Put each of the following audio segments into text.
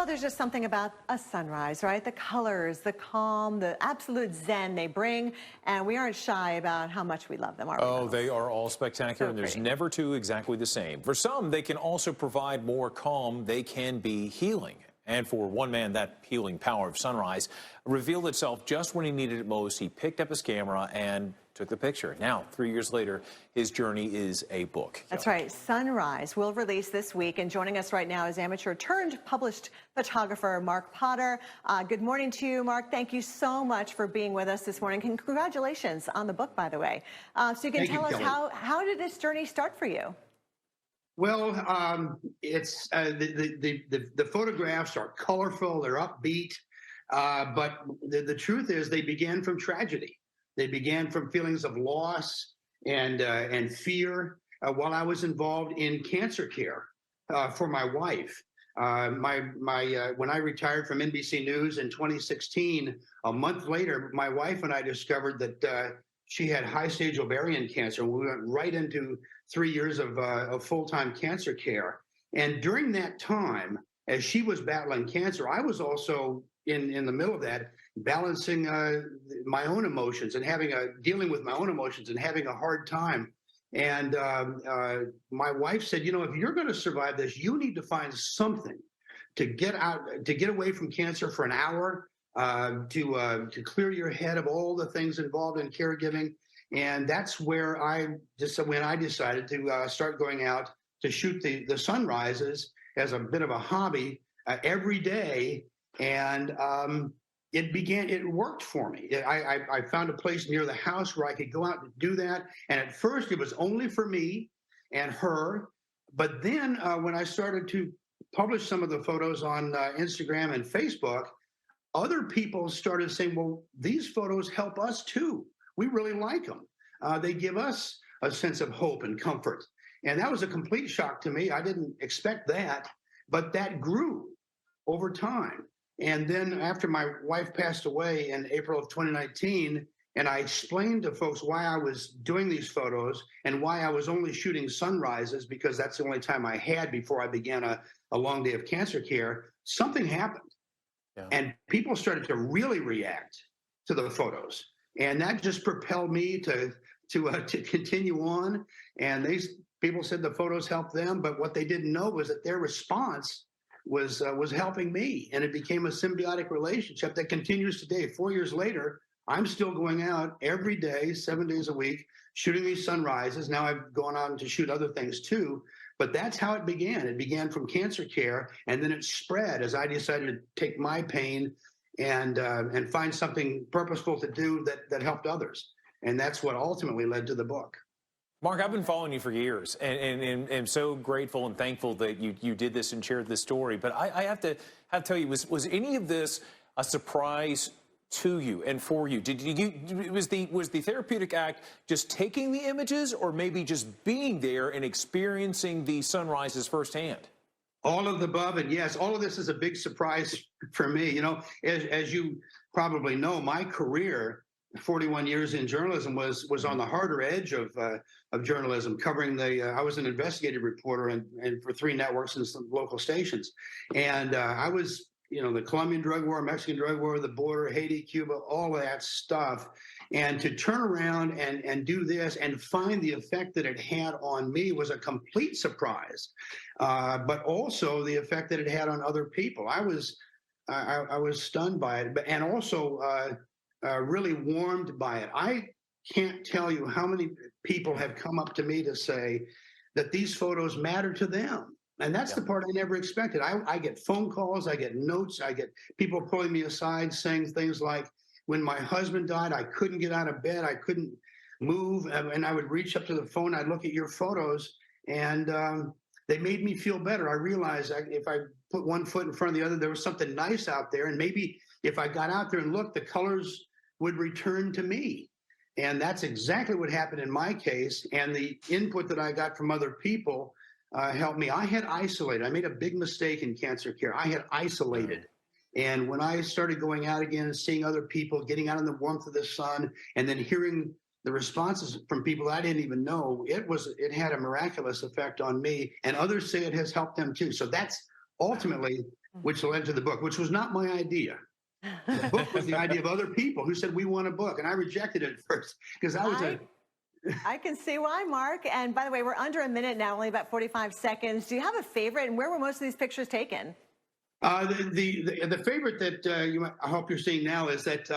there's just something about a sunrise, right? The colors, the calm, the absolute zen they bring, and we aren't shy about how much we love them, are we? Oh, Miles? they are all spectacular, and there's pretty. never two exactly the same. For some, they can also provide more calm. They can be healing. And for one man, that healing power of sunrise revealed itself just when he needed it most. He picked up his camera and took the picture. Now, 3 years later, his journey is a book. That's right. Sunrise will release this week. And joining us right now is amateur turned published photographer Mark Potter. Good morning to you, Mark. Thank you so much for being with us this morning. Congratulations on the book, by the way. So you can tell us how did this journey start for you? Well, it's the photographs are colorful, they're upbeat, but the truth is they began from tragedy. They began from feelings of loss and fear while I was involved in cancer care for my wife. When I retired from NBC News in 2016, a month later, my wife and I discovered that she had high-stage ovarian cancer. We went right into 3 years of full-time cancer care. And during that time, as she was battling cancer, I was also in the middle of that, balancing my own emotions and dealing with my own emotions and having a hard time. And my wife said, you know, if you're going to survive this, you need to find something to get away from cancer for an hour, to clear your head of all the things involved in caregiving. And that's where when I decided to start going out to shoot the sunrises as a bit of a hobby every day. And it worked for me. I found a place near the house where I could go out and do that. And at first it was only for me and her. But then when I started to publish some of the photos on Instagram and Facebook, other people started saying, well, these photos help us too. We really like them. They give us a sense of hope and comfort. And that was a complete shock to me. I didn't expect that, but that grew over time. And then after my wife passed away in April of 2019, and I explained to folks why I was doing these photos and why I was only shooting sunrises, because that's the only time I had before I began a long day of cancer care, something happened. Yeah. And people started to really react to the photos. And that just propelled me to continue on. And people said the photos helped them, but what they didn't know was that their response was helping me. And it became a symbiotic relationship that continues today. 4 years later, I'm still going out every day, 7 days a week, shooting these sunrises. Now I've gone on to shoot other things too, but that's how it began. It began from cancer care, and then it spread as I decided to take my pain and find something purposeful to do that helped others. And that's what ultimately led to the book. Mark, I've been following you for years, and I'm so grateful and thankful that you did this and shared this story. But I have to tell you, was any of this a surprise to you and for you? Was the therapeutic act just taking the images, or maybe just being there and experiencing the sunrises firsthand? All of the above, and yes, all of this is a big surprise for me. You know, as you probably know, my career, 41 years in journalism, was on the harder edge of journalism, covering I was an investigative reporter and for 3 networks and some local stations, and I was, you know, the Colombian drug war, Mexican drug war, the border, Haiti, Cuba, all of that stuff. And to turn around and do this and find the effect that it had on me was a complete surprise, but also the effect that it had on other people. I was stunned by it, and also really warmed by it. I can't tell you how many people have come up to me to say that these photos matter to them. And that's the part I never expected. I get phone calls, I get notes, I get people pulling me aside saying things like, when my husband died, I couldn't get out of bed, I couldn't move, and I would reach up to the phone, I'd look at your photos, and they made me feel better. I realized if I put one foot in front of the other, there was something nice out there, and maybe if I got out there and looked, the colors would return to me. And that's exactly what happened in my case, and the input that I got from other people helped me. I had isolated. I made a big mistake in cancer care. I had isolated. And when I started going out again and seeing other people, getting out in the warmth of the sun, and then hearing the responses from people I didn't even know, it had a miraculous effect on me. And others say it has helped them too. So that's ultimately which led to the book, which was not my idea. The book was the idea of other people who said, we want a book. And I rejected it at first because I can see why, Mark. And by the way, we're under a minute now, only about 45 seconds. Do you have a favorite, and where were most of these pictures taken? The favorite that I hope you're seeing now is that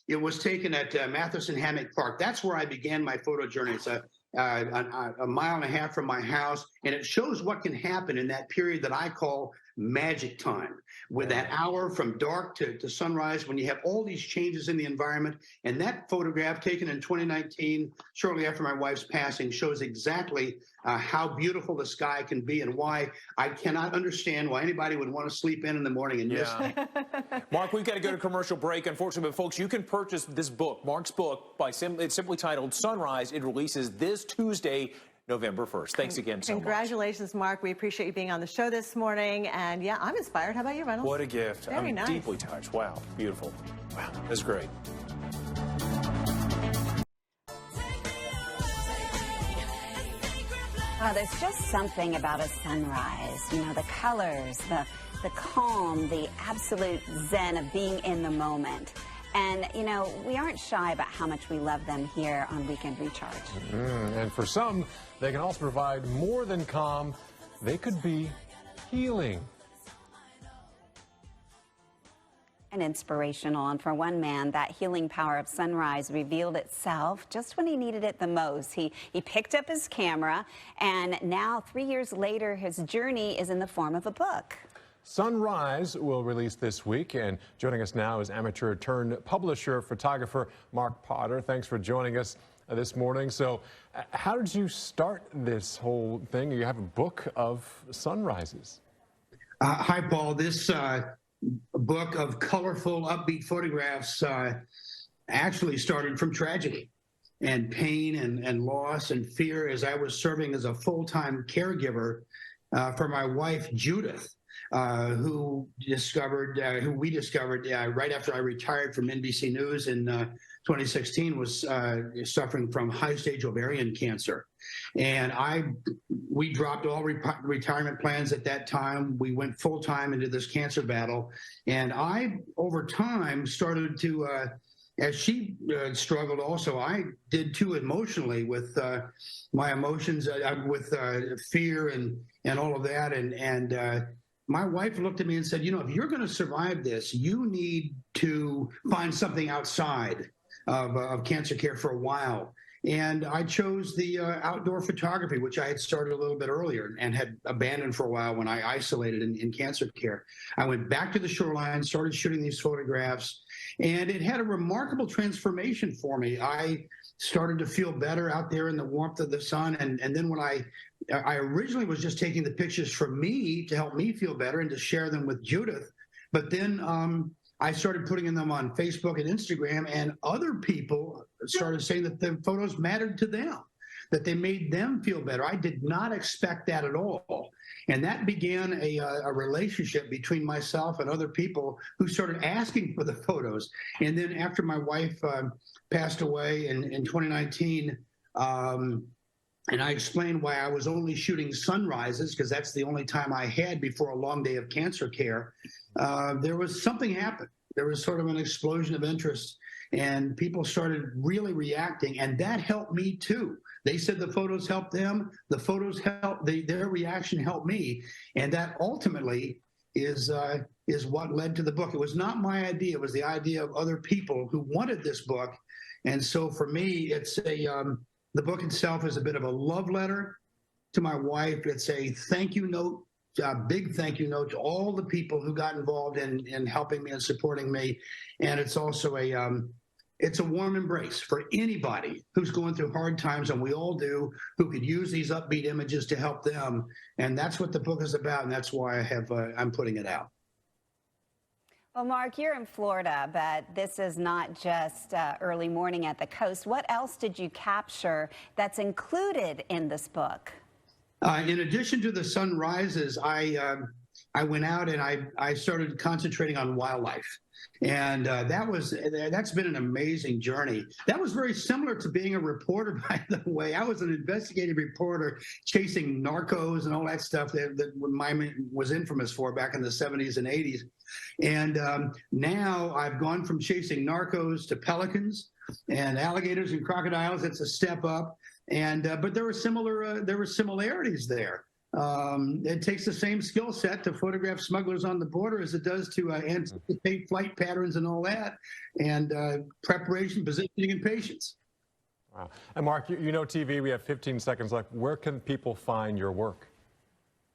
it was taken at Matheson Hammock Park. That's where I began my photo journey. It's a mile and a half from my house, and it shows what can happen in that period that I call magic time, with that hour from dark to sunrise, when you have all these changes in the environment. And that photograph, taken in 2019, shortly after my wife's passing, shows exactly how beautiful the sky can be, and why I cannot understand why anybody would want to sleep in the morning and miss it. Mark, we've got to go to commercial break, unfortunately, but folks, you can purchase this book, Mark's book, it's simply titled Sunrise. It releases this Tuesday, November 1st. Thanks again so much. Congratulations, Mark. We appreciate you being on the show this morning. And yeah, I'm inspired. How about you, Reynolds? What a gift. Very nice. Deeply touched. Wow. Beautiful. Wow. That's great. Well, there's just something about a sunrise. You know, the colors, the calm, the absolute zen of being in the moment. And, you know, we aren't shy about how much we love them here on Weekend Recharge. And for some, they can also provide more than calm. They could be healing. And inspirational. And for one man, that healing power of sunrise revealed itself just when he needed it the most. He picked up his camera, and now 3 years later, his journey is in the form of a book. Sunrise will release this week, and joining us now is amateur-turned-publisher, photographer Mark Potter. Thanks for joining us this morning. So how did you start this whole thing? You have a book of sunrises. Hi, Paul. This book of colorful, upbeat photographs actually started from tragedy and pain and loss and fear, as I was serving as a full-time caregiver for my wife, Judith. Who we discovered right after I retired from NBC News in 2016, was suffering from high-stage ovarian cancer. And we dropped all retirement plans at that time. We went full-time into this cancer battle. And I, over time, started to, as she struggled also, I did too, emotionally, with my emotions, with fear and all of that. And my wife looked at me and said, you know, if you're going to survive this, you need to find something outside of cancer care for a while. And I chose the outdoor photography, which I had started a little bit earlier and had abandoned for a while when I isolated in cancer care. I went back to the shoreline, started shooting these photographs, and it had a remarkable transformation for me. I started to feel better out there in the warmth of the sun. And then when I originally was just taking the pictures for me to help me feel better and to share them with Judith. But then I started putting them on Facebook and Instagram, and other people started saying that the photos mattered to them, that they made them feel better. I did not expect that at all. And that began a relationship between myself and other people who started asking for the photos. And then after my wife passed away in 2019, and I explained why I was only shooting sunrises, because that's the only time I had before a long day of cancer care, there was something happened. There was sort of an explosion of interest, and people started really reacting, and that helped me too. They said the photos helped them, the photos helped, their reaction helped me, and that ultimately is what led to the book. It was not my idea, it was the idea of other people who wanted this book. And so for me, it's the book itself is a bit of a love letter to my wife. It's a thank you note, a big thank you note to all the people who got involved in helping me and supporting me. And it's also it's a warm embrace for anybody who's going through hard times, and we all do, who could use these upbeat images to help them. And that's what the book is about, and that's why I'm putting it out. Well, Mark, you're in Florida, but this is not just early morning at the coast. What else did you capture that's included in this book? In addition to the sunrises, I I went out and I started concentrating on wildlife. And that's been an amazing journey. That was very similar to being a reporter, by the way. I was an investigative reporter chasing narcos and all that stuff that Miami was infamous for back in the 70s and 80s. And now I've gone from chasing narcos to pelicans and alligators and crocodiles. It's a step up. And but there were similarities there. It takes the same skill set to photograph smugglers on the border as it does to anticipate flight patterns and all that, and preparation, positioning, and patience. Wow. And Mark, you know TV, we have 15 seconds left. Where can people find your work?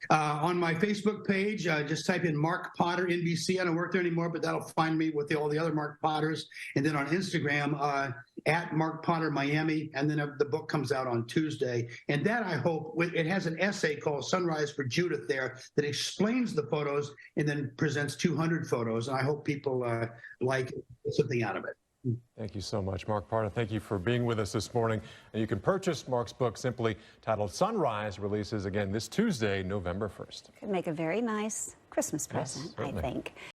On my Facebook page, just type in Mark Potter NBC. I don't work there anymore, but that'll find me with all the other Mark Potters. And then on Instagram, at Mark Potter Miami. And then the book comes out on Tuesday. And that, I hope, it has an essay called Sunrise for Judith there that explains the photos and then presents 200 photos. And I hope people like something out of it. Thank you so much, Mark Potter. Thank you for being with us this morning. And you can purchase Mark's book simply titled Sunrise, releases again this Tuesday, November 1st. Could make a very nice Christmas present, I think.